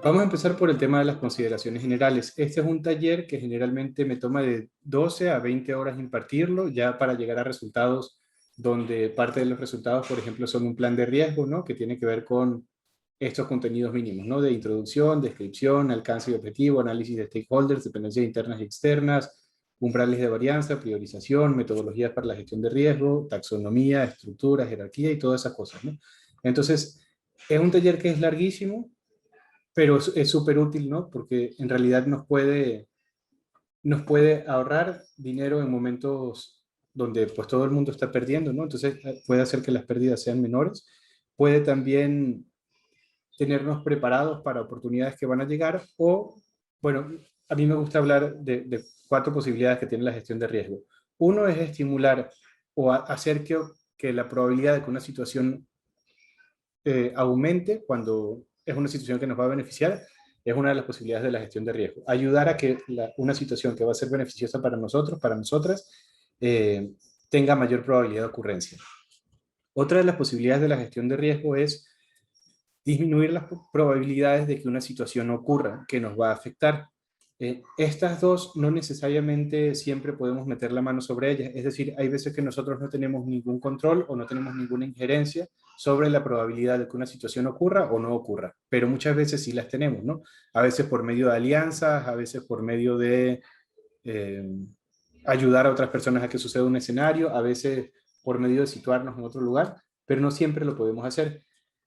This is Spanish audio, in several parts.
Vamos a empezar por el tema de las consideraciones generales. Este es un taller que generalmente me toma de 12 a 20 horas impartirlo, ya para llegar a resultados donde parte de los resultados, por ejemplo, son un plan de riesgo, ¿no? Que tiene que ver con estos contenidos mínimos, ¿no? De introducción, descripción, alcance y objetivo, análisis de stakeholders, dependencias internas y externas, umbrales de varianza, priorización, metodologías para la gestión de riesgo, taxonomía, estructura, jerarquía y todas esas cosas, ¿no? Entonces, es un taller que es larguísimo, pero es súper útil, ¿no? Porque en realidad nos puede ahorrar dinero en momentos donde pues todo el mundo está perdiendo, ¿no? Entonces puede hacer que las pérdidas sean menores. Puede también tenernos preparados para oportunidades que van a llegar o, bueno, a mí me gusta hablar de cuatro posibilidades que tiene la gestión de riesgo. Uno es estimular o hacer que la probabilidad de que una situación aumente cuando es una situación que nos va a beneficiar, es una de las posibilidades de la gestión de riesgo. Ayudar a que una situación que va a ser beneficiosa para nosotros, para nosotras, eh, tenga mayor probabilidad de ocurrencia. Otra de las posibilidades de la gestión de riesgo es disminuir las probabilidades de que una situación ocurra que nos va a afectar. Estas dos no necesariamente siempre podemos meter la mano sobre ellas, es decir, hay veces que nosotros no tenemos ningún control o no tenemos ninguna injerencia sobre la probabilidad de que una situación ocurra o no ocurra, pero muchas veces sí las tenemos, ¿no? A veces por medio de alianzas, a veces por medio de eh, ayudar a otras personas a que suceda un escenario, a veces por medio de situarnos en otro lugar, pero no siempre lo podemos hacer.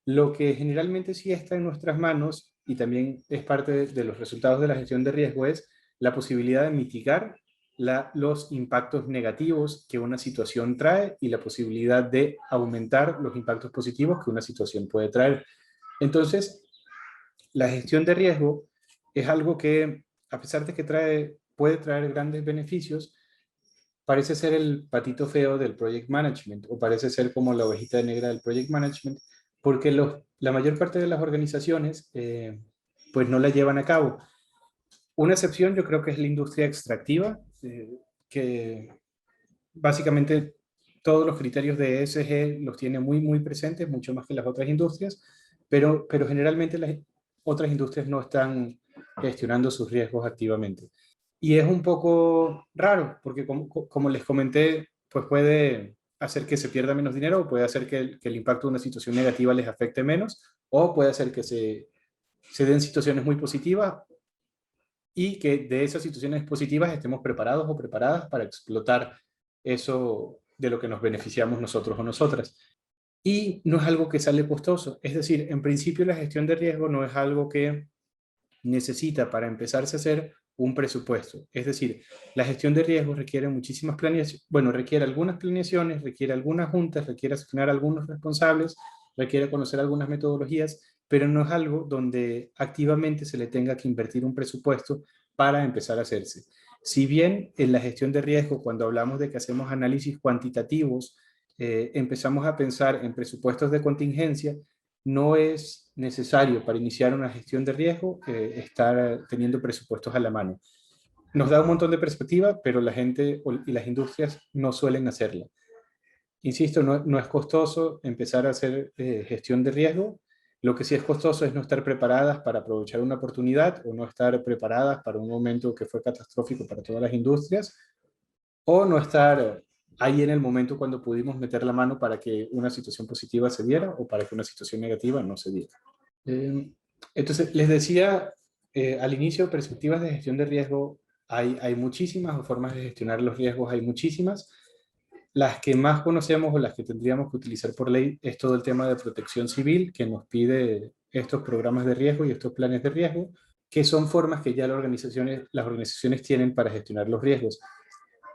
Lo que generalmente sí está en nuestras manos y también es parte de los resultados de la gestión de riesgo es la posibilidad de mitigar los impactos negativos que una situación trae y la posibilidad de aumentar los impactos positivos que una situación puede traer. Entonces, la gestión de riesgo es algo que, a pesar de que puede traer grandes beneficios, parece ser el patito feo del project management o parece ser como la ovejita negra del project management, porque la mayor parte de las organizaciones pues no la llevan a cabo. Una excepción yo creo que es la industria extractiva, que básicamente todos los criterios de ESG los tiene muy, muy presentes, mucho más que las otras industrias, pero generalmente las otras industrias no están gestionando sus riesgos activamente. Y es un poco raro, porque como les comenté, pues puede hacer que se pierda menos dinero, o puede hacer que el impacto de una situación negativa les afecte menos, o puede hacer que se den situaciones muy positivas y que de esas situaciones positivas estemos preparados o preparadas para explotar eso de lo que nos beneficiamos nosotros o nosotras. Y no es algo que sale costoso. Es decir, en principio la gestión de riesgo no es algo que necesita para empezarse a hacer un presupuesto. Es decir, la gestión de riesgo requiere muchísimas planeaciones, bueno, requiere algunas planeaciones, requiere algunas juntas, requiere asignar algunos responsables, requiere conocer algunas metodologías, pero no es algo donde activamente se le tenga que invertir un presupuesto para empezar a hacerse. Si bien en la gestión de riesgo, cuando hablamos de que hacemos análisis cuantitativos, empezamos a pensar en presupuestos de contingencia, no es necesario para iniciar una gestión de riesgo estar teniendo presupuestos a la mano. Nos da un montón de perspectiva, pero la gente y las industrias no suelen hacerla. Insisto, no es costoso empezar a hacer gestión de riesgo. Lo que sí es costoso es no estar preparadas para aprovechar una oportunidad o no estar preparadas para un momento que fue catastrófico para todas las industrias o no estar ahí en el momento cuando pudimos meter la mano para que una situación positiva se diera o para que una situación negativa no se diera. Eh, entonces, les decía al inicio, perspectivas de gestión de riesgo, hay muchísimas, o formas de gestionar los riesgos hay muchísimas. Las que más conocemos o las que tendríamos que utilizar por ley es todo el tema de protección civil que nos pide estos programas de riesgo y estos planes de riesgo, que son formas que ya las organizaciones tienen para gestionar los riesgos.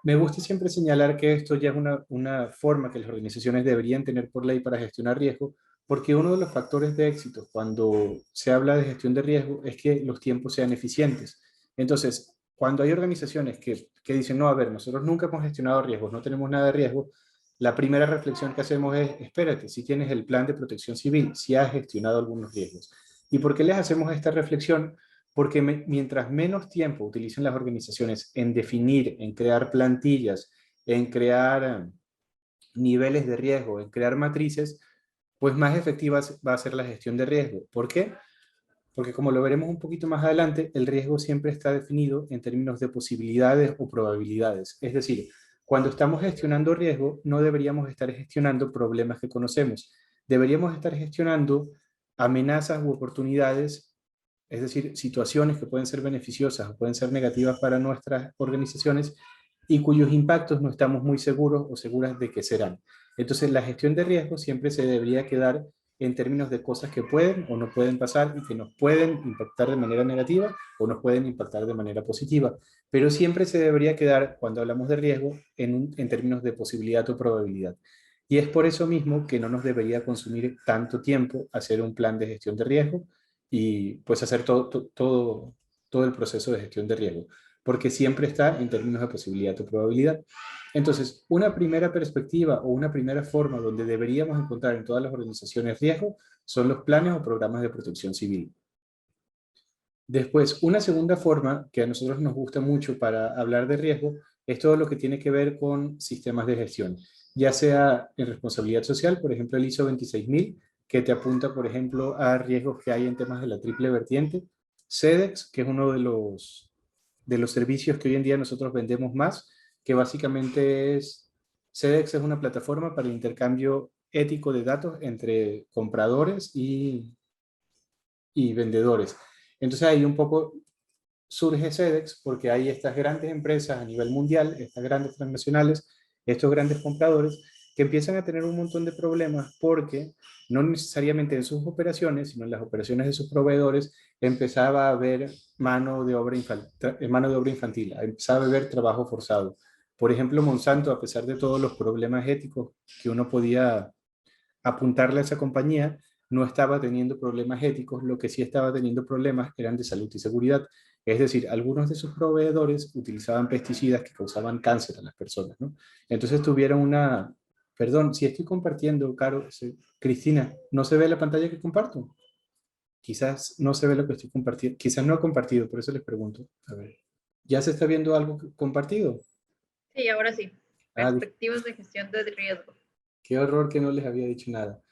Me gusta siempre señalar que esto ya es una forma que las organizaciones deberían tener por ley para gestionar riesgo, porque uno de los factores de éxito cuando se habla de gestión de riesgo es que los tiempos sean eficientes. Entonces, cuando hay organizaciones que dicen, no, a ver, nosotros nunca hemos gestionado riesgos, no tenemos nada de riesgo, la primera reflexión que hacemos es, espérate, si tienes el plan de protección civil, si has gestionado algunos riesgos. ¿Y por qué les hacemos esta reflexión? Porque mientras menos tiempo utilicen las organizaciones en definir, en crear plantillas, en crear niveles de riesgo, en crear matrices, pues más efectiva va a ser la gestión de riesgo. ¿Por qué? porque como lo veremos un poquito más adelante, el riesgo siempre está definido en términos de posibilidades o probabilidades. Es decir, cuando estamos gestionando riesgo, no deberíamos estar gestionando problemas que conocemos. Deberíamos estar gestionando amenazas u oportunidades, es decir, situaciones que pueden ser beneficiosas o pueden ser negativas para nuestras organizaciones y cuyos impactos no estamos muy seguros o seguras de que serán. Entonces, la gestión de riesgo siempre se debería quedar en términos de cosas que pueden o no pueden pasar y que nos pueden impactar de manera negativa o nos pueden impactar de manera positiva. Pero siempre se debería quedar, cuando hablamos de riesgo, en términos de posibilidad o probabilidad. Y es por eso mismo que no nos debería consumir tanto tiempo hacer un plan de gestión de riesgo y pues hacer todo el proceso de gestión de riesgo, porque siempre está en términos de posibilidad o probabilidad. Entonces, una primera perspectiva o una primera forma donde deberíamos encontrar en todas las organizaciones riesgo son los planes o programas de protección civil. Después, una segunda forma que a nosotros nos gusta mucho para hablar de riesgo es todo lo que tiene que ver con sistemas de gestión, ya sea en responsabilidad social, por ejemplo, el ISO 26000, que te apunta, por ejemplo, a riesgos que hay en temas de la triple vertiente, SEDEX, que es uno de los servicios que hoy en día nosotros vendemos más, que básicamente SEDEX es una plataforma para el intercambio ético de datos entre compradores y vendedores. Entonces ahí un poco surge SEDEX porque hay estas grandes empresas a nivel mundial, estas grandes transnacionales, estos grandes compradores, que empiezan a tener un montón de problemas porque no necesariamente en sus operaciones, sino en las operaciones de sus proveedores, empezaba a haber mano de obra infantil, empezaba a haber trabajo forzado. Por ejemplo, Monsanto, a pesar de todos los problemas éticos que uno podía apuntarle a esa compañía, no estaba teniendo problemas éticos, lo que sí estaba teniendo problemas eran de salud y seguridad. Es decir, algunos de sus proveedores utilizaban pesticidas que causaban cáncer a las personas, ¿no? Entonces tuvieron una... Perdón, si estoy compartiendo, Caro, Cristina, ¿no se ve la pantalla que comparto? Quizás no se ve lo que estoy compartiendo, quizás no he compartido, por eso les pregunto. A ver, ¿ya se está viendo algo compartido? Sí, ahora sí. Ah, Perspectivas de gestión de riesgo. qué horror que no les había dicho nada.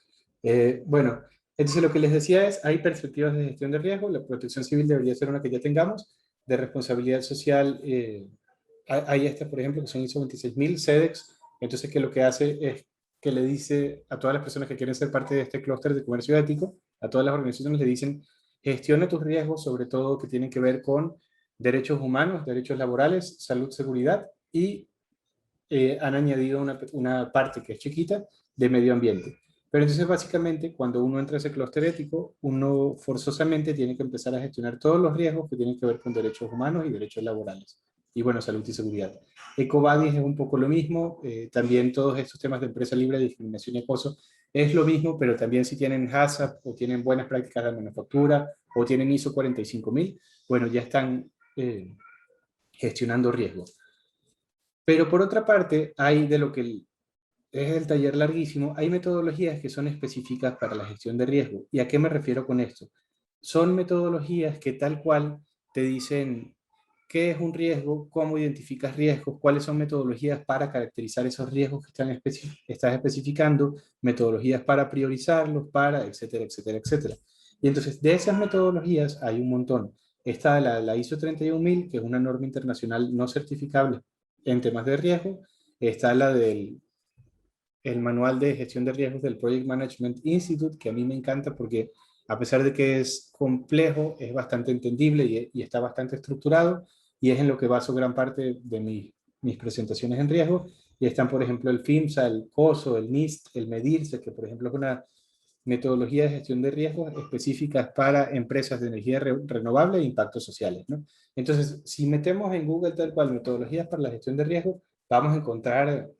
Bueno, entonces lo que les decía es, hay perspectivas de gestión de riesgo, la protección civil debería ser una que ya tengamos, de responsabilidad social, hay estas, por ejemplo, que son ISO 26000, SEDEX, entonces que lo que hace es que le dice a todas las personas que quieren ser parte de este clúster de comercio ético, a todas las organizaciones le dicen, gestiona tus riesgos, sobre todo que tienen que ver con derechos humanos, derechos laborales, salud, seguridad, y han añadido una parte que es chiquita de medio ambiente. Pero entonces básicamente cuando uno entra a ese clúster ético, uno forzosamente tiene que empezar a gestionar todos los riesgos que tienen que ver con derechos humanos y derechos laborales. Y bueno, salud y seguridad. EcoVadis es un poco lo mismo, también todos estos temas de empresa libre, discriminación y acoso, es lo mismo, pero también si tienen HACCP o tienen buenas prácticas de manufactura o tienen ISO 45000, bueno, ya están gestionando riesgos. Pero por otra parte, hay de lo que es el taller larguísimo, hay metodologías que son específicas para la gestión de riesgo. ¿Y a qué me refiero con esto? Son metodologías que tal cual te dicen qué es un riesgo, cómo identificas riesgos, cuáles son metodologías para caracterizar esos riesgos que estás especificando, metodologías para priorizarlos, para, etcétera, etcétera, etcétera. Y entonces, de esas metodologías hay un montón. Está la ISO 31000, que es una norma internacional no certificable en temas de riesgo. Está la del el manual de gestión de riesgos del Project Management Institute, que a mí me encanta porque a pesar de que es complejo, es bastante entendible y está bastante estructurado y es en lo que baso gran parte de mis presentaciones en riesgo. Y están, por ejemplo, el FIMSA, el COSO, el NIST, el MEDIRSE, que por ejemplo es una metodología de gestión de riesgos específicas para empresas de energía renovable e impactos sociales, ¿no? Entonces, si metemos en Google tal cual metodologías para la gestión de riesgos, vamos a encontrar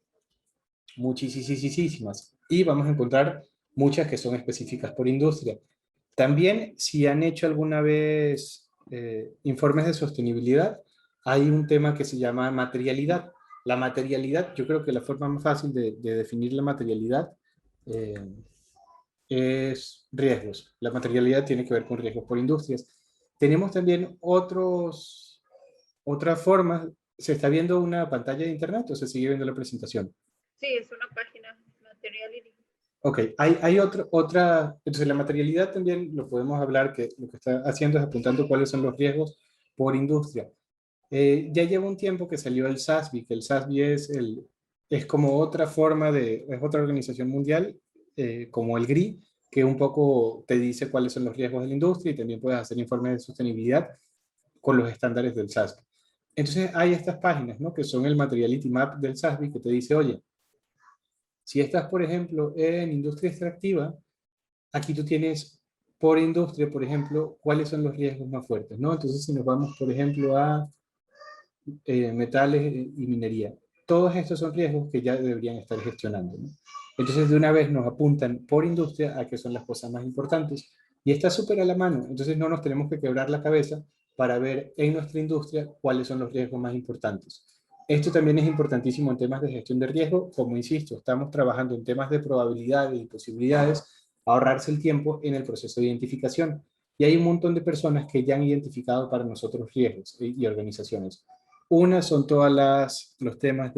muchísimas. Y vamos a encontrar muchas que son específicas por industria. También, si han hecho alguna vez informes de sostenibilidad, hay un tema que se llama materialidad. La materialidad, yo creo que la forma más fácil de definir la materialidad eh, es riesgos. La materialidad tiene que ver con riesgos por industrias. Tenemos también otras formas. ¿Se está viendo una pantalla de internet o se sigue viendo la presentación? Sí, es una página, Materiality. Ok, entonces la materialidad también lo podemos hablar, que lo que está haciendo es apuntando cuáles son los riesgos por industria. Ya lleva un tiempo que salió el SASB, que el SASB es como otra forma es otra organización mundial, como el GRI, que un poco te dice cuáles son los riesgos de la industria y también puedes hacer informes de sostenibilidad con los estándares del SASB. Entonces hay estas páginas, ¿no? Que son el Materiality Map del SASB, que te dice, oye, si estás, por ejemplo, en industria extractiva, aquí tú tienes por industria, por ejemplo, cuáles son los riesgos más fuertes, ¿no? Entonces, si nos vamos, por ejemplo, a metales y minería, todos estos son riesgos que ya deberían estar gestionando, ¿no? Entonces, de una vez nos apuntan por industria a qué son las cosas más importantes y está súper a la mano. Entonces, no nos tenemos que quebrar la cabeza para ver en nuestra industria cuáles son los riesgos más importantes. Esto también es importantísimo en temas de gestión de riesgo. Como insisto, estamos trabajando en temas de probabilidades y posibilidades, ahorrarse el tiempo en el proceso de identificación. Y hay un montón de personas que ya han identificado para nosotros riesgos y organizaciones. Una son los temas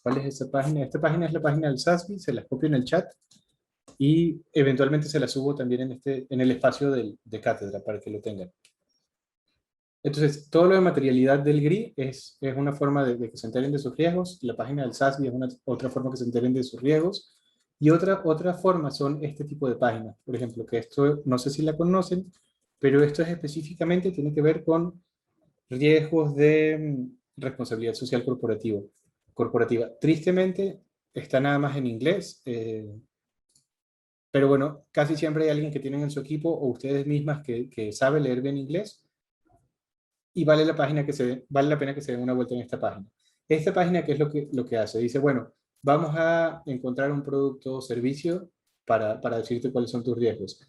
¿cuál es esta página? Esta página es la página del SASB, se las copio en el chat y eventualmente se las subo también en el espacio de cátedra para que lo tengan. Entonces, todo lo de materialidad del GRI es una forma de que se enteren de sus riesgos. La página del SASB es otra forma que se enteren de sus riesgos. Y otra forma son este tipo de páginas. Por ejemplo, que esto, no sé si la conocen, pero esto es específicamente, tiene que ver con riesgos de responsabilidad social corporativa. Tristemente, está nada más en inglés, pero bueno, casi siempre hay alguien que tienen en su equipo o ustedes mismas que sabe leer bien inglés y vale la pena que se den una vuelta en esta página. Esta página, ¿qué es lo que hace? Dice, bueno, vamos a encontrar un producto o servicio para decirte cuáles son tus riesgos.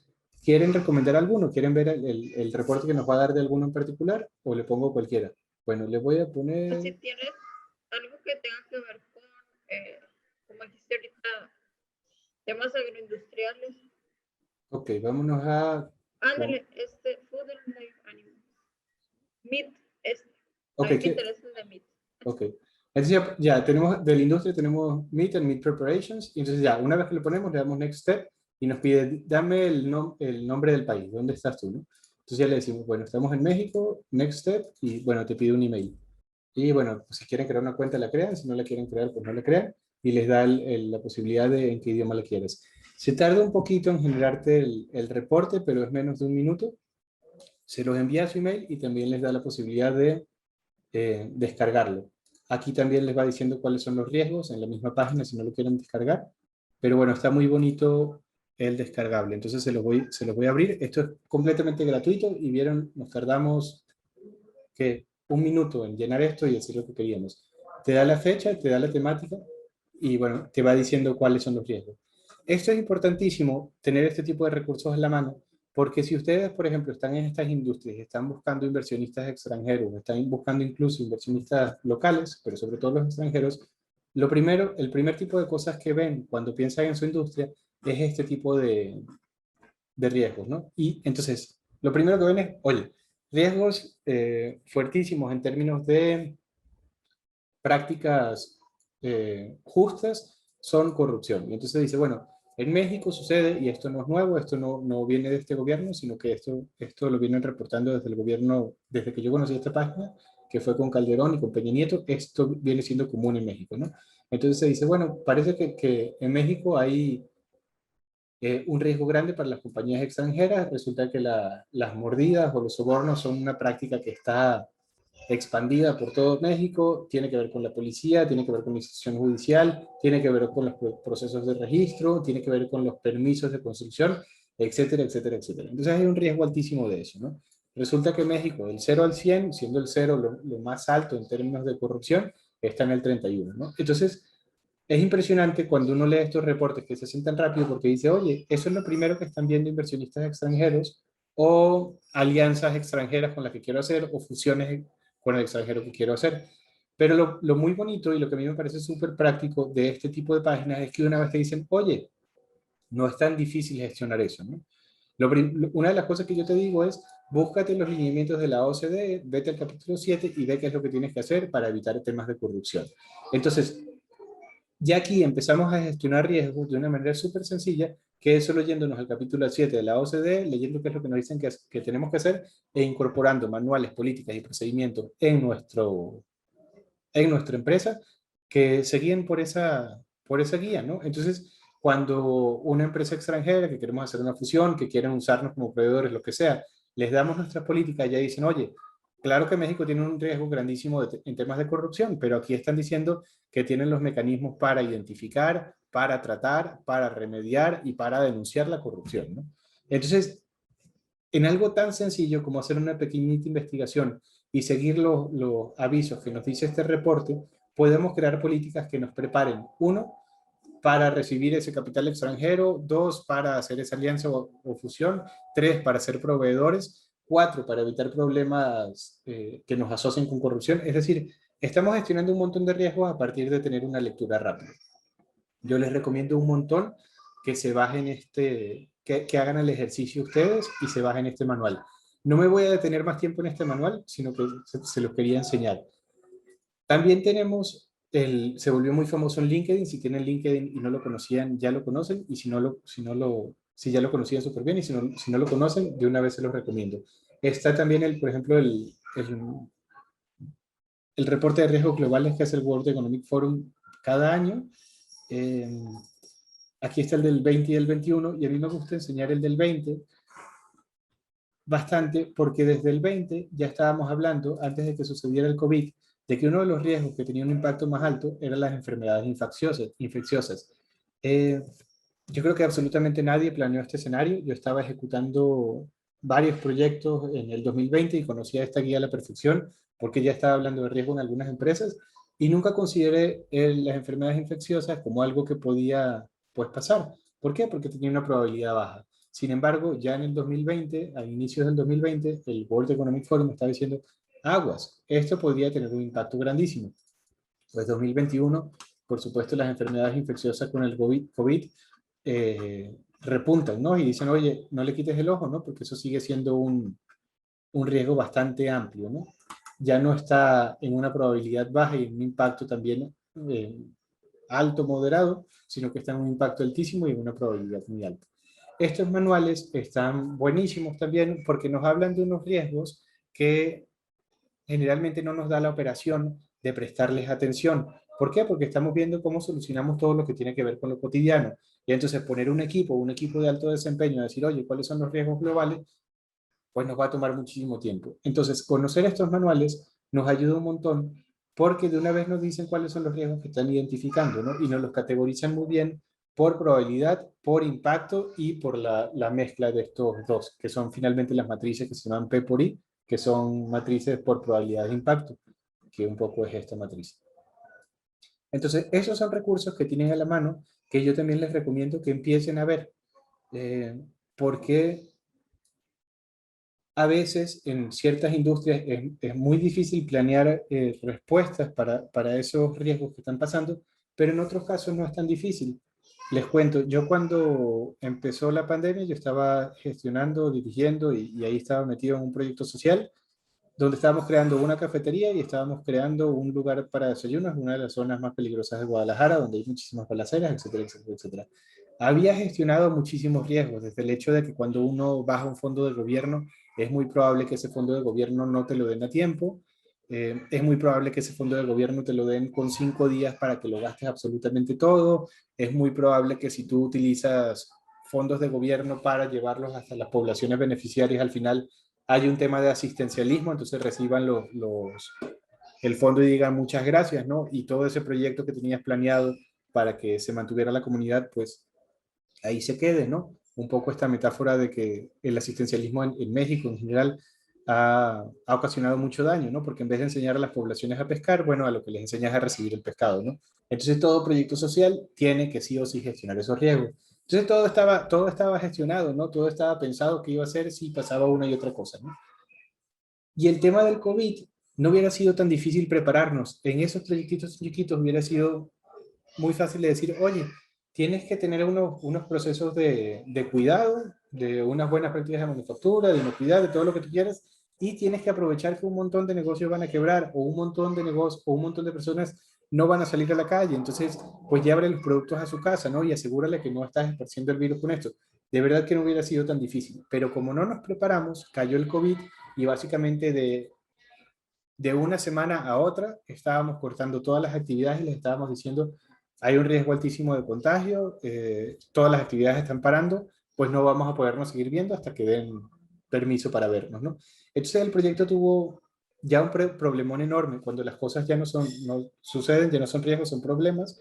¿Quieren recomendar alguno? ¿Quieren ver el reporte que nos va a dar de alguno en particular? ¿O le pongo cualquiera? Bueno, le voy a Si poner... tienes algo que tenga que ver con, como dijiste ahorita, temas agroindustriales, Ok, vámonos a... ándale, Food and Life Animals. Meat, a Ok, mí me interesa el de meat. ok. Entonces ya tenemos, de la industria tenemos Meat and Meat Preparations, y entonces ya, una vez que lo ponemos, le damos Next Step, y nos pide, dame el nombre del país, ¿dónde estás tú? ¿No? Entonces ya le decimos, bueno, estamos en México, Next Step, y bueno, te pide un email. Y bueno, pues si quieren crear una cuenta, la crean, si no la quieren crear, pues no la crean, y les da la posibilidad de en qué idioma la quieres. Se tarda un poquito en generarte el reporte, pero es menos de un minuto. Se los envía a su email y también les da la posibilidad de descargarlo. Aquí también les va diciendo cuáles son los riesgos en la misma página si no lo quieren descargar. Pero bueno, está muy bonito el descargable. Entonces se los voy a abrir. Esto es completamente gratuito y vieron, nos tardamos que un minuto en llenar esto y decir lo que queríamos. Te da la fecha, te da la temática y bueno, te va diciendo cuáles son los riesgos. Esto es importantísimo, tener este tipo de recursos en la mano, porque si ustedes, por ejemplo, están en estas industrias, están buscando inversionistas extranjeros, están buscando incluso inversionistas locales, pero sobre todo los extranjeros, el primer tipo de cosas que ven cuando piensan en su industria es este tipo de riesgos, ¿no? Y entonces, lo primero que ven es, oye, riesgos fuertísimos en términos de prácticas justas son corrupción. Y entonces dice, bueno, en México sucede, y esto no es nuevo, esto no viene de este gobierno, sino que esto lo vienen reportando desde el gobierno, desde que yo conocí esta página, que fue con Calderón y con Peña Nieto, esto viene siendo común en México, ¿no? Entonces se dice, bueno, parece que en México hay un riesgo grande para las compañías extranjeras. Resulta que las mordidas o los sobornos son una práctica que está expandida por todo México, tiene que ver con la policía, tiene que ver con la institución judicial, tiene que ver con los procesos de registro, tiene que ver con los permisos de construcción, etcétera, etcétera, etcétera. Entonces hay un riesgo altísimo de eso, ¿no? Resulta que México, del 0 al 100, siendo el 0 lo más alto en términos de corrupción, está en el 31, ¿no? Entonces, es impresionante cuando uno lee estos reportes que se hacen tan rápido porque dice, oye, eso es lo primero que están viendo inversionistas extranjeros o alianzas extranjeras con las que quiero hacer o fusiones con el extranjero que quiero hacer. Pero lo muy bonito y lo que a mí me parece súper práctico de este tipo de páginas es que una vez te dicen, oye, no es tan difícil gestionar eso, ¿no? Una de las cosas que yo te digo es, búscate los lineamientos de la OCDE, vete al capítulo 7 y ve qué es lo que tienes que hacer para evitar temas de corrupción. Entonces, Ya aquí empezamos a gestionar riesgos de una manera súper sencilla, que es solo yéndonos al capítulo 7 de la OCDE, leyendo qué es lo que nos dicen que tenemos que hacer e incorporando manuales, políticas y procedimientos en nuestra empresa que seguían por esa guía, ¿no? Entonces, cuando una empresa extranjera que queremos hacer una fusión, que quieren usarnos como proveedores, lo que sea, les damos nuestras políticas, ya dicen, oye, claro que México tiene un riesgo grandísimo en temas de corrupción, pero aquí están diciendo que tienen los mecanismos para identificar, para tratar, para remediar y para denunciar la corrupción, ¿no? Entonces, en algo tan sencillo como hacer una pequeñita investigación y seguir los avisos que nos dice este reporte, podemos crear políticas que nos preparen, uno, para recibir ese capital extranjero, dos, para hacer esa alianza o fusión, tres, para ser proveedores, cuatro, para evitar problemas que nos asocien con corrupción. Es decir, estamos gestionando un montón de riesgos a partir de tener una lectura rápida. Yo les recomiendo un montón que se bajen que hagan el ejercicio ustedes y se bajen este manual. No me voy a detener más tiempo en este manual, sino que se los quería enseñar. También tenemos se volvió muy famoso en LinkedIn. Si tienen LinkedIn y no lo conocían, ya lo conocen. Y si ya lo conocían súper bien. Y si no lo conocen, de una vez se los recomiendo. Está también, por ejemplo, el reporte de riesgos globales que hace el World Economic Forum cada año. Eh, Aquí está el del 20 y el 21, y a mí me gusta enseñar el del 20 bastante, porque desde el 20 ya estábamos hablando, antes de que sucediera el COVID, de que uno de los riesgos que tenía un impacto más alto eran las enfermedades infecciosas. Yo creo que absolutamente nadie planeó este escenario. Yo estaba ejecutando varios proyectos en el 2020 y conocía esta guía a la perfección, porque ya estaba hablando de riesgo en algunas empresas, y nunca consideré las enfermedades infecciosas como algo que podía pues pasar. ¿Por qué? Porque tenía una probabilidad baja. Sin embargo, ya en el 2020, a inicios del 2020, el World Economic Forum estaba diciendo, aguas, esto podría tener un impacto grandísimo. Pues 2021, por supuesto, las enfermedades infecciosas con el COVID repuntan, ¿no? Y dicen, oye, no le quites el ojo, ¿no? Porque eso sigue siendo un riesgo bastante amplio, ¿no? Ya no está en una probabilidad baja y en un impacto también alto, moderado, sino que está en un impacto altísimo y en una probabilidad muy alta. Estos manuales están buenísimos también porque nos hablan de unos riesgos que generalmente no nos da la operación de prestarles atención. ¿Por qué? Porque estamos viendo cómo solucionamos todo lo que tiene que ver con lo cotidiano. Y entonces poner un equipo de alto desempeño, a decir, oye, ¿cuáles son los riesgos globales? Pues nos va a tomar muchísimo tiempo. Entonces, conocer estos manuales nos ayuda un montón porque de una vez nos dicen cuáles son los riesgos que están identificando, ¿no? Y nos los categorizan muy bien por probabilidad, por impacto y por la mezcla de estos dos, que son finalmente las matrices que se llaman P por I, que son matrices por probabilidad de impacto, que un poco es esta matriz. Entonces, esos son recursos que tienen a la mano que yo también les recomiendo que empiecen a ver, porque a veces en ciertas industrias es muy difícil planear respuestas para esos riesgos que están pasando, pero en otros casos no es tan difícil. Les cuento, yo cuando empezó la pandemia, yo estaba gestionando, dirigiendo y ahí estaba metido en un proyecto social donde estábamos creando una cafetería y estábamos creando un lugar para desayunos en una de las zonas más peligrosas de Guadalajara, donde hay muchísimas balaceras, etcétera, etcétera, etcétera. Había gestionado muchísimos riesgos, desde el hecho de que cuando uno baja un fondo de gobierno, es muy probable que ese fondo de gobierno no te lo den a tiempo, es muy probable que ese fondo de gobierno te lo den con 5 días para que lo gastes absolutamente todo, es muy probable que si tú utilizas fondos de gobierno para llevarlos hasta las poblaciones beneficiarias, al final hay un tema de asistencialismo, entonces reciban el fondo y digan muchas gracias, ¿no? Y todo ese proyecto que tenías planeado para que se mantuviera la comunidad, pues ahí se quede, ¿no? Un poco esta metáfora de que el asistencialismo en México en general ha ocasionado mucho daño, ¿no? Porque en vez de enseñar a las poblaciones a pescar, bueno, a lo que les enseñas es a recibir el pescado, ¿no? Entonces todo proyecto social tiene que sí o sí gestionar esos riesgos. Entonces todo estaba gestionado, ¿no? Todo estaba pensado que iba a ser si pasaba una y otra cosa, ¿no? Y el tema del COVID no hubiera sido tan difícil prepararnos. En esos proyectitos chiquitos hubiera sido muy fácil de decir, oye, tienes que tener unos procesos de cuidado, de unas buenas prácticas de manufactura, de inocuidad, de todo lo que tú quieras, y tienes que aprovechar que un montón de negocios van a quebrar, o un montón de negocios, o un montón de personas no van a salir a la calle, entonces pues llévale los productos a su casa, ¿no? Y asegúrale que no estás esparciendo el virus con esto. De verdad que no hubiera sido tan difícil, pero como no nos preparamos, cayó el COVID y básicamente de una semana a otra estábamos cortando todas las actividades y les estábamos diciendo, hay un riesgo altísimo de contagio, todas las actividades están parando, pues no vamos a podernos seguir viendo hasta que den permiso para vernos, ¿no? Entonces el proyecto tuvo ya un problemón enorme cuando las cosas ya no suceden, ya no son riesgos, son problemas,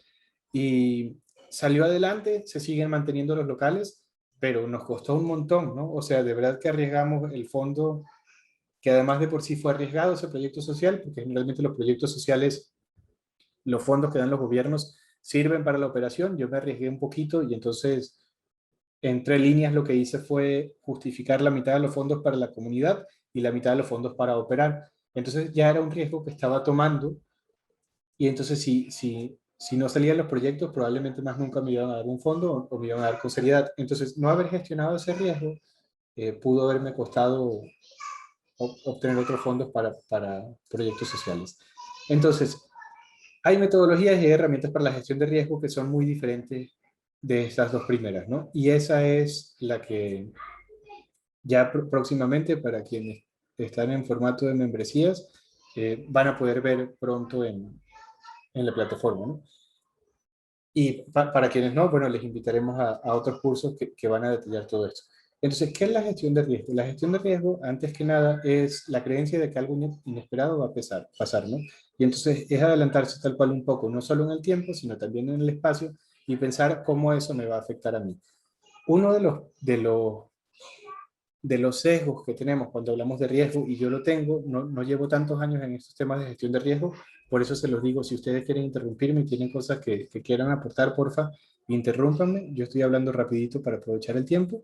y salió adelante, se siguen manteniendo los locales, pero nos costó un montón, ¿no? O sea, de verdad que arriesgamos el fondo, que además de por sí fue arriesgado ese proyecto social, porque generalmente los proyectos sociales, los fondos que dan los gobiernos sirven para la operación. Yo me arriesgué un poquito y entonces, entre líneas, lo que hice fue justificar la mitad de los fondos para la comunidad y la mitad de los fondos para operar. Entonces ya era un riesgo que estaba tomando, y entonces si no salían los proyectos, probablemente más nunca me iban a dar un fondo o me iban a dar con seriedad. Entonces, no haber gestionado ese riesgo pudo haberme costado obtener otros fondos para proyectos sociales. Entonces, hay metodologías y herramientas para la gestión de riesgo que son muy diferentes de estas dos primeras, ¿no? Y esa es la que ya próximamente, para quienes están en formato de membresías, van a poder ver pronto en la plataforma, ¿no? Y para quienes no, bueno, les invitaremos a otros cursos que van a detallar todo esto. Entonces, ¿qué es la gestión de riesgo? La gestión de riesgo, antes que nada, es la creencia de que algo inesperado va a pasar, ¿no? Y entonces es adelantarse tal cual un poco, no solo en el tiempo, sino también en el espacio, y pensar cómo eso me va a afectar a mí. Uno de los sesgos que tenemos cuando hablamos de riesgo, y yo lo tengo, no llevo tantos años en estos temas de gestión de riesgo, por eso se los digo, si ustedes quieren interrumpirme y tienen cosas que quieran aportar, porfa, interrúmpanme, yo estoy hablando rapidito para aprovechar el tiempo.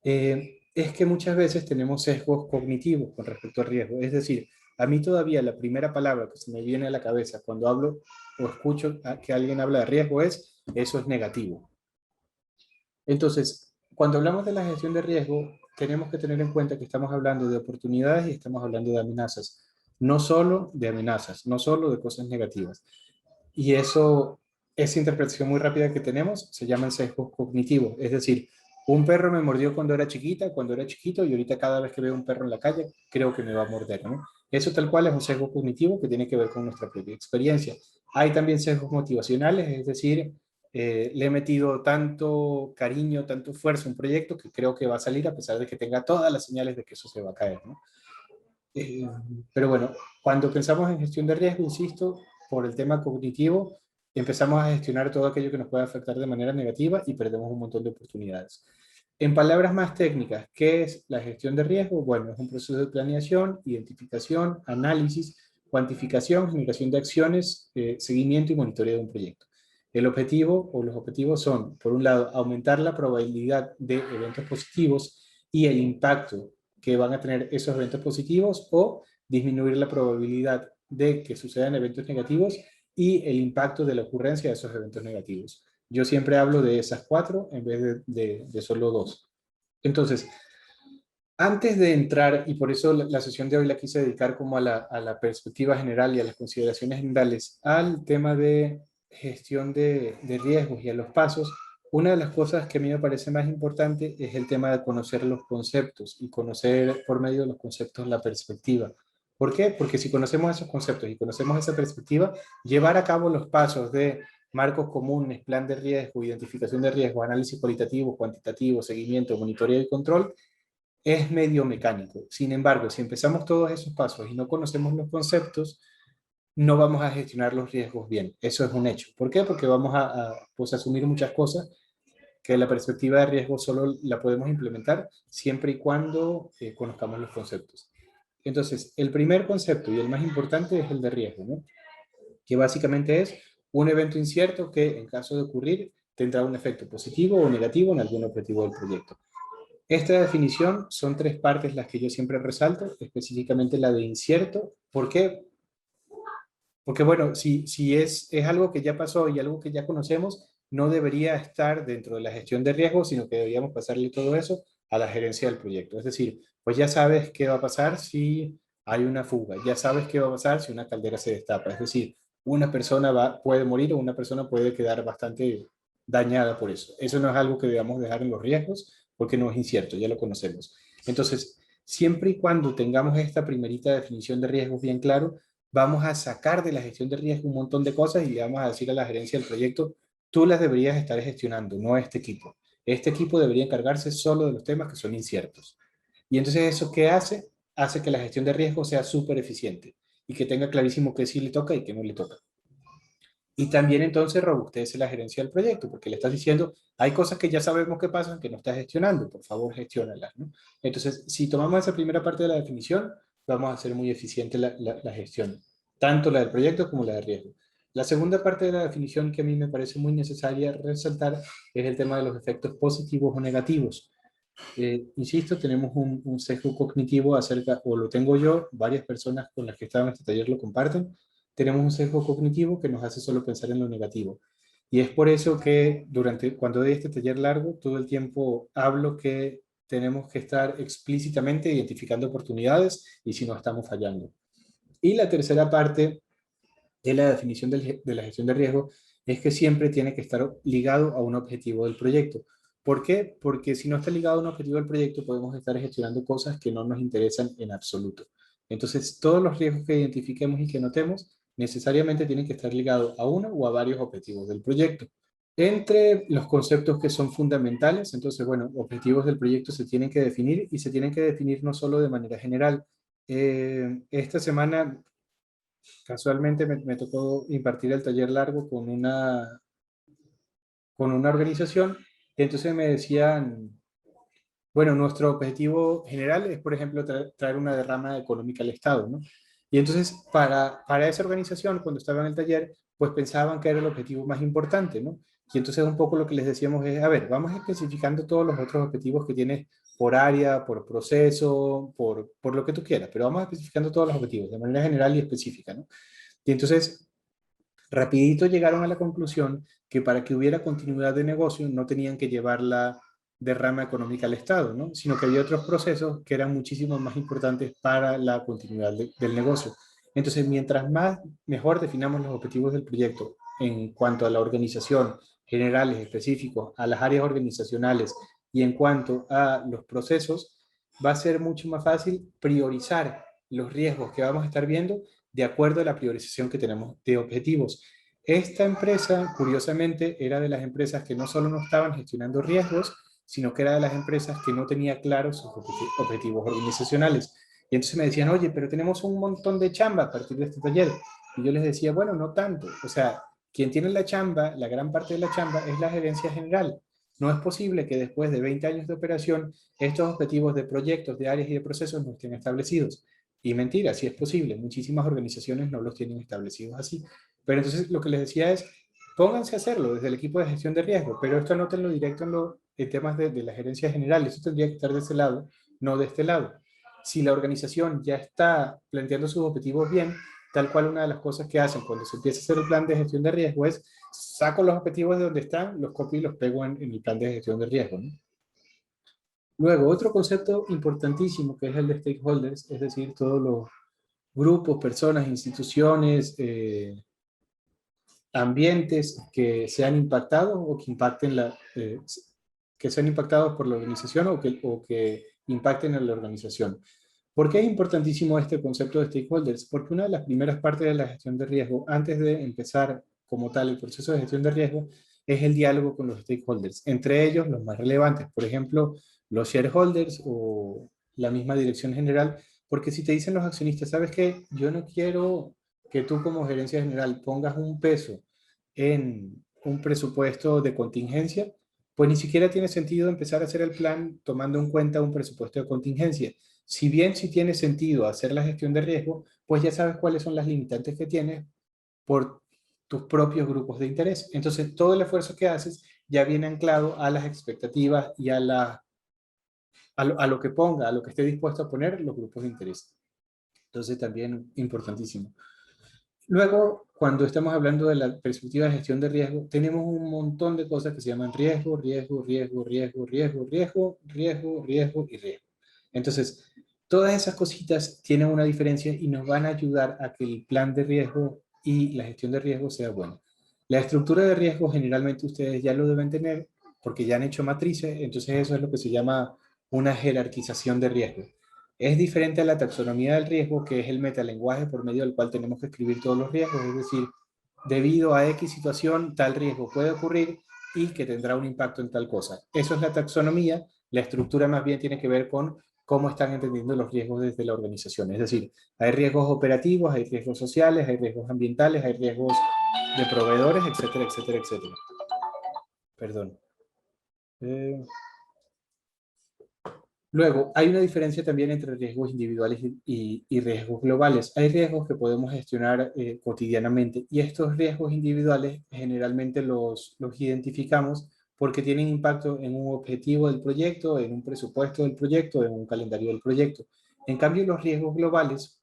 Es que muchas veces tenemos sesgos cognitivos con respecto al riesgo, es decir, a mí todavía la primera palabra que se me viene a la cabeza cuando hablo o escucho que alguien habla de riesgo es, eso es negativo. Entonces, cuando hablamos de la gestión de riesgo, tenemos que tener en cuenta que estamos hablando de oportunidades y estamos hablando de amenazas. No solo de amenazas, no solo de cosas negativas. Y eso, esa interpretación muy rápida que tenemos, se llaman sesgos cognitivos. Es decir, un perro me mordió cuando era chiquita, cuando era chiquito, y ahorita cada vez que veo un perro en la calle, creo que me va a morder, ¿no? Eso tal cual es un sesgo cognitivo que tiene que ver con nuestra propia experiencia. Hay también sesgos motivacionales, es decir, le he metido tanto cariño, tanto esfuerzo a un proyecto que creo que va a salir a pesar de que tenga todas las señales de que eso se va a caer, ¿no? Eh, pero bueno, cuando pensamos en gestión de riesgo, insisto, por el tema cognitivo, empezamos a gestionar todo aquello que nos puede afectar de manera negativa y perdemos un montón de oportunidades. En palabras más técnicas, ¿qué es la gestión de riesgo? Bueno, es un proceso de planeación, identificación, análisis, cuantificación, generación de acciones, seguimiento y monitoreo de un proyecto. El objetivo o los objetivos son, por un lado, aumentar la probabilidad de eventos positivos y el impacto que van a tener esos eventos positivos, o disminuir la probabilidad de que sucedan eventos negativos y el impacto de la ocurrencia de esos eventos negativos. Yo siempre hablo de esas cuatro en vez de solo dos. Entonces, antes de entrar, y por eso la sesión de hoy la quise dedicar como a la perspectiva general y a las consideraciones generales, al tema de gestión de riesgos y a los pasos, una de las cosas que a mí me parece más importante es el tema de conocer los conceptos y conocer por medio de los conceptos la perspectiva. ¿Por qué? Porque si conocemos esos conceptos y conocemos esa perspectiva, llevar a cabo los pasos de marcos comunes, plan de riesgo, identificación de riesgo, análisis cualitativo, cuantitativo, seguimiento, monitoreo y control, es medio mecánico. Sin embargo, si empezamos todos esos pasos y no conocemos los conceptos, no vamos a gestionar los riesgos bien. Eso es un hecho. ¿Por qué? Porque vamos pues, asumir muchas cosas que la perspectiva de riesgo solo la podemos implementar siempre y cuando conozcamos los conceptos. Entonces, el primer concepto y el más importante es el de riesgo, ¿no? Que básicamente es un evento incierto que, en caso de ocurrir, tendrá un efecto positivo o negativo en algún objetivo del proyecto. Esta definición son tres partes las que yo siempre resalto, específicamente la de incierto. ¿Por qué? Porque bueno, si es algo que ya pasó y algo que ya conocemos, no debería estar dentro de la gestión de riesgos, sino que deberíamos pasarle todo eso a la gerencia del proyecto. Es decir, pues ya sabes qué va a pasar si hay una fuga, ya sabes qué va a pasar si una caldera se destapa. Es decir, una persona puede morir o una persona puede quedar bastante dañada por eso. Eso no es algo que debamos dejar en los riesgos porque no es incierto, ya lo conocemos. Entonces, siempre y cuando tengamos esta primerita definición de riesgos bien claro, vamos a sacar de la gestión de riesgo un montón de cosas y le vamos a decir a la gerencia del proyecto, tú las deberías estar gestionando, no este equipo. Este equipo debería encargarse solo de los temas que son inciertos. Y entonces eso qué hace? Hace que la gestión de riesgo sea súper eficiente y que tenga clarísimo qué sí le toca y qué no le toca. Y también entonces robustece la gerencia del proyecto, porque le estás diciendo, hay cosas que ya sabemos que pasan que no estás gestionando, por favor gestiónalas, ¿no? Entonces, si tomamos esa primera parte de la definición, vamos a hacer muy eficiente la gestión, tanto la del proyecto como la de riesgo. La segunda parte de la definición que a mí me parece muy necesaria resaltar es el tema de los efectos positivos o negativos. Insisto, tenemos un sesgo cognitivo acerca, o lo tengo yo, varias personas con las que estaba en este taller lo comparten, tenemos un sesgo cognitivo que nos hace solo pensar en lo negativo. Y es por eso que cuando doy este taller largo, todo el tiempo hablo que tenemos que estar explícitamente identificando oportunidades y si no estamos fallando. Y la tercera parte de la definición de la gestión de riesgo es que siempre tiene que estar ligado a un objetivo del proyecto. ¿Por qué? Porque si no está ligado a un objetivo del proyecto, podemos estar gestionando cosas que no nos interesan en absoluto. Entonces, todos los riesgos que identifiquemos y que notemos necesariamente tienen que estar ligados a uno o a varios objetivos del proyecto. Entre los conceptos que son fundamentales, entonces, bueno, objetivos del proyecto se tienen que definir y se tienen que definir no solo de manera general. Esta semana casualmente me tocó impartir el taller largo con una organización, y entonces me decían, bueno, nuestro objetivo general es, por ejemplo, traer una derrama económica al Estado, ¿no? Y entonces, para esa organización, cuando estaba en el taller, pues pensaban que era el objetivo más importante, ¿no? Y entonces un poco lo que les decíamos es, a ver, vamos especificando todos los otros objetivos que tienes por área, por proceso, por lo que tú quieras, pero vamos especificando todos los objetivos de manera general y específica, ¿no? Y entonces, rapidito llegaron a la conclusión que para que hubiera continuidad de negocio no tenían que llevar la derrama económica al Estado, ¿no? Sino que había otros procesos que eran muchísimo más importantes para la continuidad del negocio. Entonces, mientras más mejor definamos los objetivos del proyecto en cuanto a la organización, generales, específicos, a las áreas organizacionales y en cuanto a los procesos, va a ser mucho más fácil priorizar los riesgos que vamos a estar viendo de acuerdo a la priorización que tenemos de objetivos. Esta empresa, curiosamente, era de las empresas que no solo no estaban gestionando riesgos, sino que era de las empresas que no tenía claros sus objetivos organizacionales. Y entonces me decían, oye, pero tenemos un montón de chamba a partir de este taller. Y yo les decía, bueno, no tanto. O sea, quien tiene la chamba, la gran parte de la chamba, es la gerencia general. No es posible que después de 20 años de operación, estos objetivos de proyectos, de áreas y de procesos no estén establecidos. Y mentira, sí es posible. Muchísimas organizaciones no los tienen establecidos así. Pero entonces lo que les decía es, pónganse a hacerlo desde el equipo de gestión de riesgo, pero esto anótenlo directo en temas de la gerencia general. Eso tendría que estar de ese lado, no de este lado. Si la organización ya está planteando sus objetivos bien, tal cual una de las cosas que hacen cuando se empieza a hacer el plan de gestión de riesgo es, saco los objetivos de donde están, los copio y los pego en el plan de gestión de riesgo, ¿no? Luego, otro concepto importantísimo que es el de stakeholders, es decir, todos los grupos, personas, instituciones, ambientes que sean impactados o que impacten que sean impactados por la organización o que impacten en la organización. ¿Por qué es importantísimo este concepto de stakeholders? Porque una de las primeras partes de la gestión de riesgo, antes de empezar como tal el proceso de gestión de riesgo, es el diálogo con los stakeholders, entre ellos los más relevantes, por ejemplo, los shareholders o la misma dirección general, porque si te dicen los accionistas, ¿sabes qué? Yo no quiero que tú como gerencia general pongas un peso en un presupuesto de contingencia, pues ni siquiera tiene sentido empezar a hacer el plan tomando en cuenta un presupuesto de contingencia. Si bien sí tiene sentido hacer la gestión de riesgo, pues ya sabes cuáles son las limitantes que tienes por tus propios grupos de interés. Entonces, todo el esfuerzo que haces ya viene anclado a las expectativas y a lo que ponga, a lo que esté dispuesto a poner los grupos de interés. Entonces, también importantísimo. Luego, cuando estamos hablando de la perspectiva de gestión de riesgo, tenemos un montón de cosas que se llaman riesgo, riesgo, riesgo, riesgo, riesgo, riesgo, riesgo, riesgo y riesgo. Entonces, todas esas cositas tienen una diferencia y nos van a ayudar a que el plan de riesgo y la gestión de riesgos sea buena. La estructura de riesgos generalmente ustedes ya lo deben tener porque ya han hecho matrices, entonces eso es lo que se llama una jerarquización de riesgos. Es diferente a la taxonomía del riesgo, que es el metalenguaje por medio del cual tenemos que escribir todos los riesgos, es decir, debido a X situación, tal riesgo puede ocurrir y que tendrá un impacto en tal cosa. Eso es la taxonomía. La estructura más bien tiene que ver con cómo están entendiendo los riesgos desde la organización. Es decir, hay riesgos operativos, hay riesgos sociales, hay riesgos ambientales, hay riesgos de proveedores, etcétera, etcétera, etcétera. Perdón. Luego, hay una diferencia también entre riesgos individuales y riesgos globales. Hay riesgos que podemos gestionar cotidianamente y estos riesgos individuales generalmente los identificamos porque tienen impacto en un objetivo del proyecto, en un presupuesto del proyecto, en un calendario del proyecto. En cambio, los riesgos globales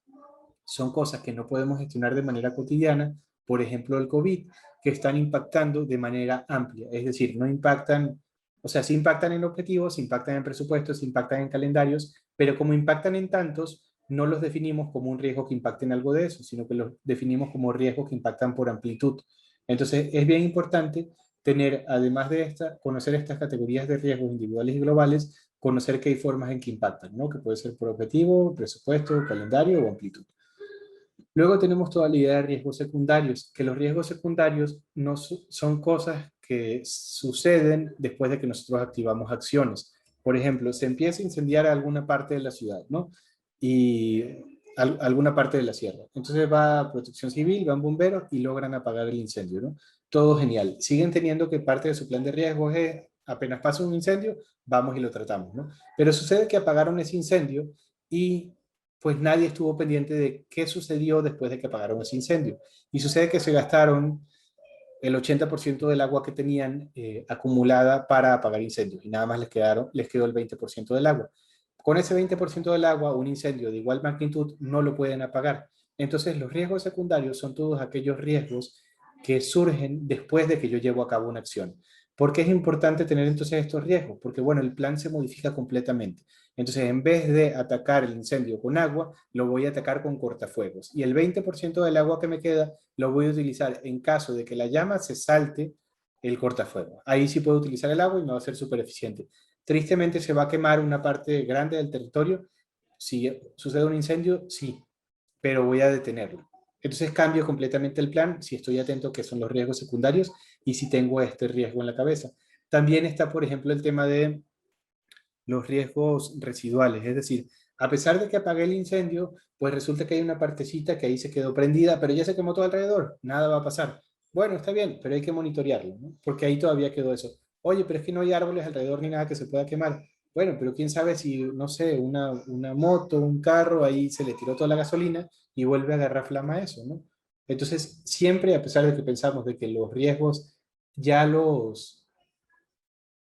son cosas que no podemos gestionar de manera cotidiana, por ejemplo el COVID, que están impactando de manera amplia, es decir, no impactan, o sea, sí impactan en objetivos, impactan en presupuestos, impactan en calendarios, pero como impactan en tantos, no los definimos como un riesgo que impacte en algo de eso, sino que los definimos como riesgos que impactan por amplitud. Entonces, es bien importante tener, además de conocer estas categorías de riesgos individuales y globales, conocer que hay formas en que impactan, ¿no? Que puede ser por objetivo, presupuesto, calendario o amplitud. Luego tenemos toda la idea de riesgos secundarios, que los riesgos secundarios no son cosas que suceden después de que nosotros activamos acciones. Por ejemplo, se empieza a incendiar alguna parte de la ciudad, ¿no? Y alguna parte de la sierra. Entonces va Protección Civil, van bomberos y logran apagar el incendio, ¿no? Todo genial. Siguen teniendo que parte de su plan de riesgos es, apenas pasa un incendio, vamos y lo tratamos, ¿no? Pero sucede que apagaron ese incendio y pues nadie estuvo pendiente de qué sucedió después de que apagaron ese incendio. Y sucede que se gastaron el 80% del agua que tenían acumulada para apagar incendios y nada más les quedó el 20% del agua. Con ese 20% del agua, un incendio de igual magnitud no lo pueden apagar. Entonces, los riesgos secundarios son todos aquellos riesgos que surgen después de que yo llevo a cabo una acción. ¿Por qué es importante tener entonces estos riesgos? Porque, bueno, el plan se modifica completamente. Entonces, en vez de atacar el incendio con agua, lo voy a atacar con cortafuegos. Y el 20% del agua que me queda lo voy a utilizar en caso de que la llama se salte el cortafuegos. Ahí sí puedo utilizar el agua y me va a ser súper eficiente. Tristemente se va a quemar una parte grande del territorio. Si sucede un incendio, sí, pero voy a detenerlo. Entonces cambio completamente el plan si estoy atento a qué son los riesgos secundarios y si tengo este riesgo en la cabeza. También está, por ejemplo, el tema de los riesgos residuales, es decir, a pesar de que apagué el incendio, pues resulta que hay una partecita que ahí se quedó prendida, pero ya se quemó todo alrededor, nada va a pasar. Bueno, está bien, pero hay que monitorearlo, ¿no? Porque ahí todavía quedó eso. Oye, pero es que no hay árboles alrededor ni nada que se pueda quemar. Bueno, pero quién sabe si, no sé, una moto, un carro, ahí se le tiró toda la gasolina y vuelve a agarrar flama a eso, ¿no? Entonces, siempre, a pesar de que pensamos de que los riesgos ya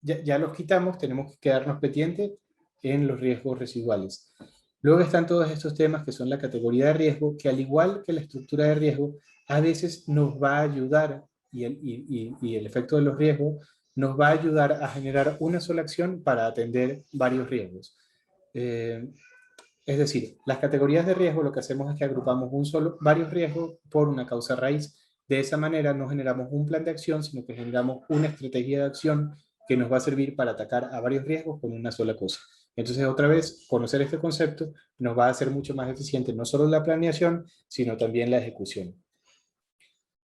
ya los quitamos, tenemos que quedarnos pendientes en los riesgos residuales. Luego están todos estos temas que son la categoría de riesgo, que al igual que la estructura de riesgo, a veces nos va a ayudar, y el efecto de los riesgos, nos va a ayudar a generar una sola acción para atender varios riesgos. Es decir, las categorías de riesgo lo que hacemos es que agrupamos varios riesgos por una causa raíz. De esa manera no generamos un plan de acción, sino que generamos una estrategia de acción que nos va a servir para atacar a varios riesgos con una sola cosa. Entonces, otra vez, conocer este concepto nos va a hacer mucho más eficiente no solo la planeación, sino también la ejecución.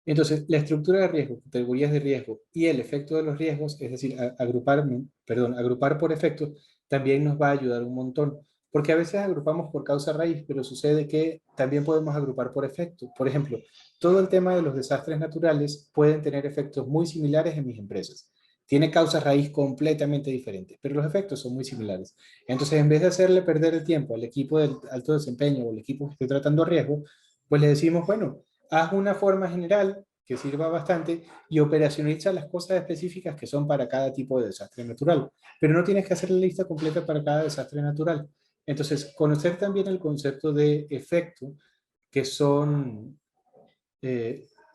Entonces, la estructura de riesgo, categorías de riesgo y el efecto de los riesgos, es decir, agrupar por efecto, también nos va a ayudar un montón. Porque a veces agrupamos por causa raíz, pero sucede que también podemos agrupar por efecto. Por ejemplo, todo el tema de los desastres naturales pueden tener efectos muy similares en mis empresas. Tiene causas raíz completamente diferentes, pero los efectos son muy similares. Entonces, en vez de hacerle perder el tiempo al equipo de alto desempeño o al equipo que esté tratando riesgo, pues le decimos, bueno, haz una forma general que sirva bastante y operacionaliza las cosas específicas que son para cada tipo de desastre natural. Pero no tienes que hacer la lista completa para cada desastre natural. Entonces, conocer también el concepto de efecto, que son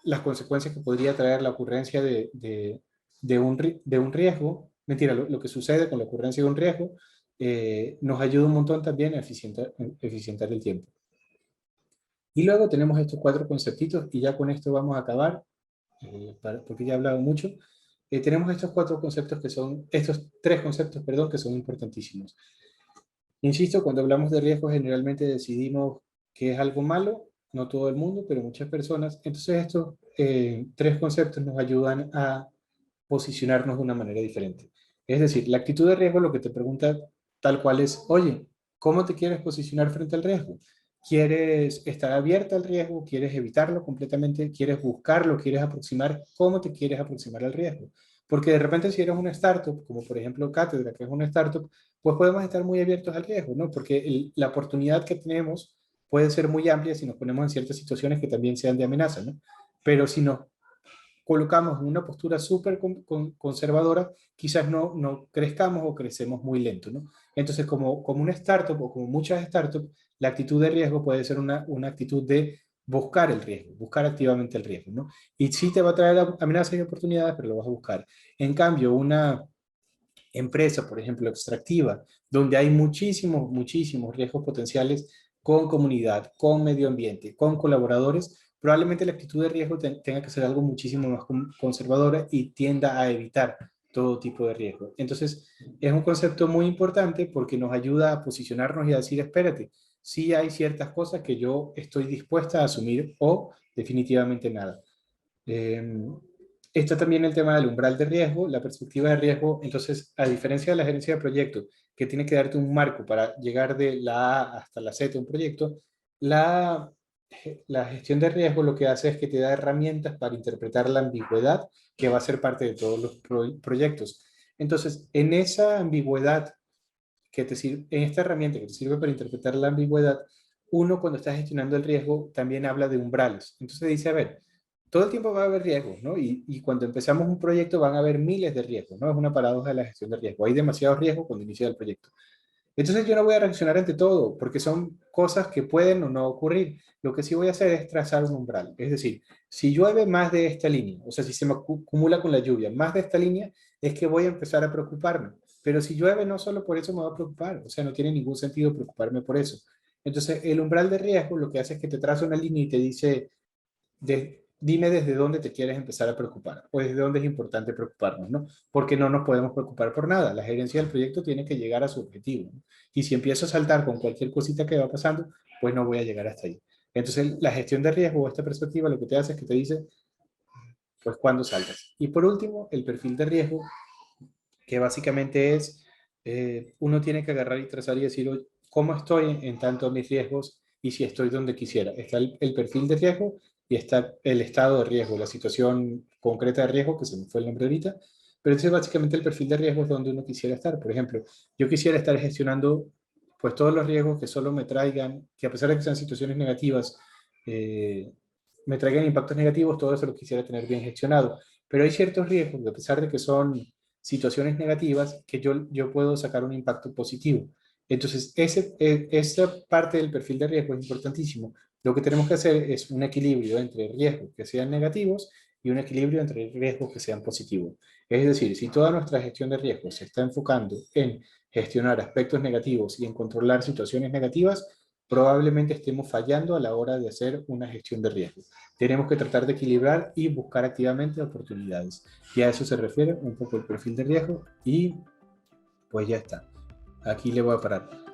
las consecuencias que podría traer la ocurrencia de un riesgo. Mentira, lo que sucede con la ocurrencia de un riesgo nos ayuda un montón también a eficientar el tiempo. Y luego tenemos estos 4 conceptitos y ya con esto vamos a acabar, porque ya he hablado mucho. Tenemos estos 4 conceptos que son, estos 3 conceptos, perdón, que son importantísimos. Insisto, cuando hablamos de riesgo generalmente decidimos que es algo malo, no todo el mundo, pero muchas personas. Entonces estos 3 conceptos nos ayudan a posicionarnos de una manera diferente. Es decir, la actitud de riesgo lo que te pregunta tal cual es, oye, ¿cómo te quieres posicionar frente al riesgo? ¿Quieres estar abierta al riesgo? ¿Quieres evitarlo completamente? ¿Quieres buscarlo? ¿Quieres aproximar? ¿Cómo te quieres aproximar al riesgo? Porque de repente si eres una startup, como por ejemplo Cátedra, que es una startup, pues podemos estar muy abiertos al riesgo, ¿no? Porque la oportunidad que tenemos puede ser muy amplia si nos ponemos en ciertas situaciones que también sean de amenaza, ¿no? Pero si nos colocamos en una postura súper conservadora, quizás no crezcamos o crecemos muy lento, ¿no? Entonces, como una startup o como muchas startups, la actitud de riesgo puede ser una actitud de buscar el riesgo, buscar activamente el riesgo, ¿no? Y sí te va a traer amenazas y oportunidades, pero lo vas a buscar. En cambio, una empresa, por ejemplo, extractiva, donde hay muchísimos riesgos potenciales con comunidad, con medio ambiente, con colaboradores, probablemente la actitud de riesgo tenga que ser algo muchísimo más conservadora y tienda a evitar todo tipo de riesgo. Entonces, es un concepto muy importante porque nos ayuda a posicionarnos y a decir, espérate, sí hay ciertas cosas que yo estoy dispuesta a asumir o definitivamente nada. Está también el tema del umbral de riesgo, la perspectiva de riesgo. Entonces, a diferencia de la gerencia de proyecto, que tiene que darte un marco para llegar de la A hasta la Z de un proyecto, la, la gestión de riesgo lo que hace es que te da herramientas para interpretar la ambigüedad que va a ser parte de todos los proyectos. Entonces, en esa ambigüedad que te sirve, en esta herramienta que te sirve para interpretar la ambigüedad, uno cuando está gestionando el riesgo también habla de umbrales. Entonces dice, a ver, todo el tiempo va a haber riesgos, ¿no? Y cuando empezamos un proyecto van a haber miles de riesgos, ¿no? Es una paradoja de la gestión de riesgo. Hay demasiados riesgos cuando inicia el proyecto. Entonces yo no voy a reaccionar ante todo, porque son cosas que pueden o no ocurrir. Lo que sí voy a hacer es trazar un umbral. Es decir, si llueve más de esta línea, o sea, si se me acumula con la lluvia más de esta línea, es que voy a empezar a preocuparme. Pero si llueve, no solo por eso me va a preocupar. O sea, no tiene ningún sentido preocuparme por eso. Entonces, el umbral de riesgo lo que hace es que te traza una línea y te dice, dime desde dónde te quieres empezar a preocupar o desde dónde es importante preocuparnos, ¿no? Porque no nos podemos preocupar por nada. La gerencia del proyecto tiene que llegar a su objetivo, ¿no? Y si empiezo a saltar con cualquier cosita que va pasando, pues no voy a llegar hasta ahí. Entonces, la gestión de riesgo o esta perspectiva lo que te hace es que te dice, pues, cuándo saltas. Y por último, el perfil de riesgo, que básicamente es, uno tiene que agarrar y trazar y decir, ¿cómo estoy en tanto a mis riesgos y si estoy donde quisiera? Está el perfil de riesgo y está el estado de riesgo, la situación concreta de riesgo, que se me fue el nombre ahorita, pero ese es básicamente el perfil de riesgo donde uno quisiera estar. Por ejemplo, yo quisiera estar gestionando pues todos los riesgos que solo me traigan, que a pesar de que sean situaciones negativas, me traigan impactos negativos, todo eso lo quisiera tener bien gestionado. Pero hay ciertos riesgos que a pesar de que son situaciones negativas, que yo puedo sacar un impacto positivo. Entonces, esa parte del perfil de riesgo es importantísimo. Lo que tenemos que hacer es un equilibrio entre riesgos que sean negativos y un equilibrio entre riesgos que sean positivos. Es decir, si toda nuestra gestión de riesgos se está enfocando en gestionar aspectos negativos y en controlar situaciones negativas, probablemente estemos fallando a la hora de hacer una gestión de riesgo. Tenemos que tratar de equilibrar y buscar activamente oportunidades. Y a eso se refiere un poco el perfil de riesgo y pues ya está. Aquí le voy a parar.